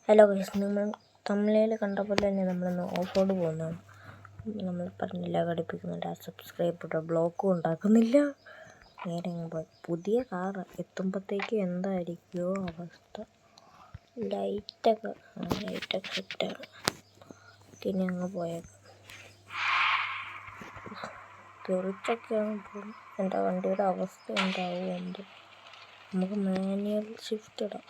Hello guys, നമ്മൾ തമിഴിൽ കണ്ട പോലെ തന്നെ നമ്മളിന്ന് ഓഫ് റോഡ് പോകുന്നതാണ്. നമ്മൾ പറഞ്ഞില്ല ഘടിപ്പിക്കുന്നുണ്ട്. ആ സബ്സ്ക്രൈബ് ബ്ലോക്കും ഉണ്ടാക്കുന്നില്ല. നേരെ അങ്ങ് പോയി പുതിയ കാർ എത്തുമ്പോഴത്തേക്ക് എന്തായിരിക്കുമോ അവസ്ഥ. ലൈറ്റൊക്കെ സെറ്റാണ്. ഇനി അങ്ങ് പോയേക്കാം. തെറിച്ചൊക്കെയാണ് പോകും. എൻ്റെ വണ്ടിയുടെ അവസ്ഥ എന്താവും എന്ത്. നമുക്ക് മാനുവൽ ഷിഫ്റ്റ് ഇടാം.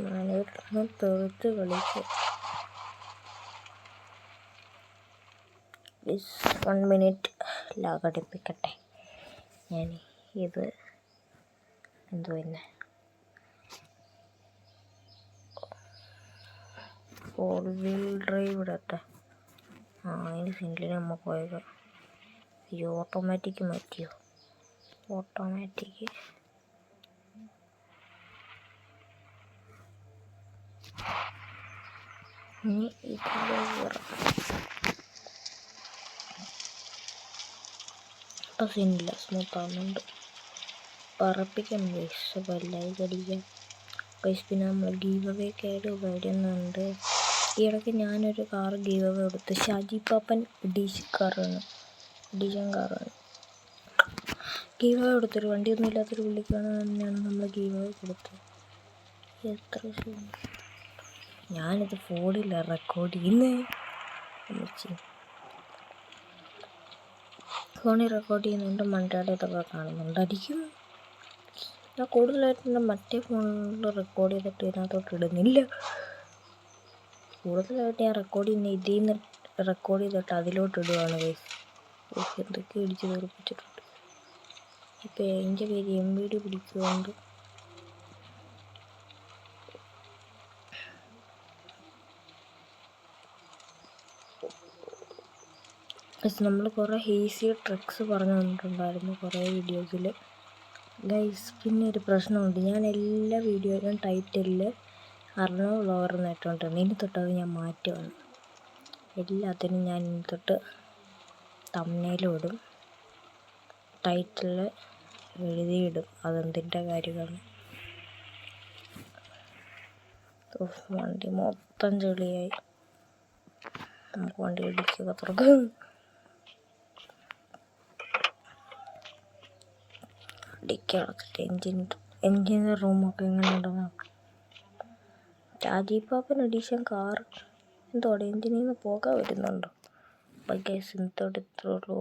മാനുവൽ തെറിച്ച് കളിച്ച് 1 മിനിറ്റ് ഘടിപ്പിക്കട്ടെ. ഞാൻ ഇത് പിന്നെ 4 വീൽ ഡ്രൈവ് ഇടട്ടെ. അതിന് സിംഗിൾ നമ്മൾ പോയേക്കാം. ഈ ഓട്ടോമാറ്റിക് മാറ്റിയോ? ഓട്ടോമാറ്റിക് ഇനി ഇപ്പം സീനില്ല, സ്മൂത്ത് ആവുന്നുണ്ട്. പറപ്പിക്കണം ഗൈസ്, ലൈക്ക് അടിക്കാം ഗൈസ്. പിന്നെ നമ്മൾ ഗീവ് അവേ ഒക്കെ വരുന്നുണ്ട്. ഈ ഇടയ്ക്ക് ഞാനൊരു കാർ ഗീവ് അവേ കൊടുത്തു. ഷാജി പാപ്പൻ എഡീഷൻ കാറാണ്. ഗീവ് അവേ കൊടുത്തൊരു വണ്ടിയൊന്നും ഇല്ലാത്തൊരു പുള്ളിക്കാണ് തന്നെയാണ് നമ്മൾ ഗീവ് അവേ കൊടുത്തത്. എത്ര ഞാനിത് ഫോണില്ല റെക്കോർഡ് ചെയ്യുന്നത്. ഫോണിൽ റെക്കോർഡ് ചെയ്യുന്നുണ്ട്. മണ്ടയുടെ ഇതൊക്കെ കാണുന്നുണ്ടായിരിക്കും. ഞാൻ കൂടുതലായിട്ട് മറ്റേ ഫോണിൽ റെക്കോർഡ് ചെയ്തിട്ട് ഇതിനകത്തോട്ട് ഇടുന്നില്ല. കൂടുതലായിട്ട് ഞാൻ റെക്കോർഡ് ചെയ്യുന്ന ഇതിൽ നിന്ന് റെക്കോർഡ് ചെയ്തിട്ട് അതിലോട്ട് ഇടുകയാണ് ഗൈസ്. എന്തൊക്കെ ഇടിച്ച് തെറിപ്പിച്ചിട്ടുണ്ട്. ഇപ്പം എൻ്റെ പേര് MVD പിടിക്കുന്നുണ്ട്. നമ്മൾ കുറേ ഈസി ട്രിക്സ് പറഞ്ഞു തന്നിട്ടുണ്ടായിരുന്നു കുറേ വീഡിയോസിൽ ഗൈസ്. പിന്നെ ഒരു പ്രശ്നമുണ്ട്. ഞാൻ എല്ലാ വീഡിയോയിലും ടൈറ്റിലിൽ അർണവ് വ്ളോഗർ ഇട്ടുകൊണ്ടിരുന്നു. ഇനി തൊട്ടത് ഞാൻ മാറ്റുവാണ്. എല്ലാത്തിനും ഞാൻ ഇനി തൊട്ട് തംബ്നെയിലും ഇടും, ടൈറ്റിൽ എഴുതിയിടും. അതെന്തിൻ്റെ കാര്യമാണ്. വണ്ടി മൊത്തം ചെളിയായി. നമുക്ക് വണ്ടി ഇടിക്കുക തുറക്കും. എൻജിൻ്റെ റൂമൊക്കെ എങ്ങനെ ഉണ്ടെന്ന്. ഷാജി പാപ്പൻ എഡീഷൻ കാർ എന്തോടെ എൻജിനിൽ നിന്ന് പോകാൻ വരുന്നുണ്ടോ? ബൈ ഗൈസ്, ഇന്നത്തോടെ ഇത്രയുള്ളൂ.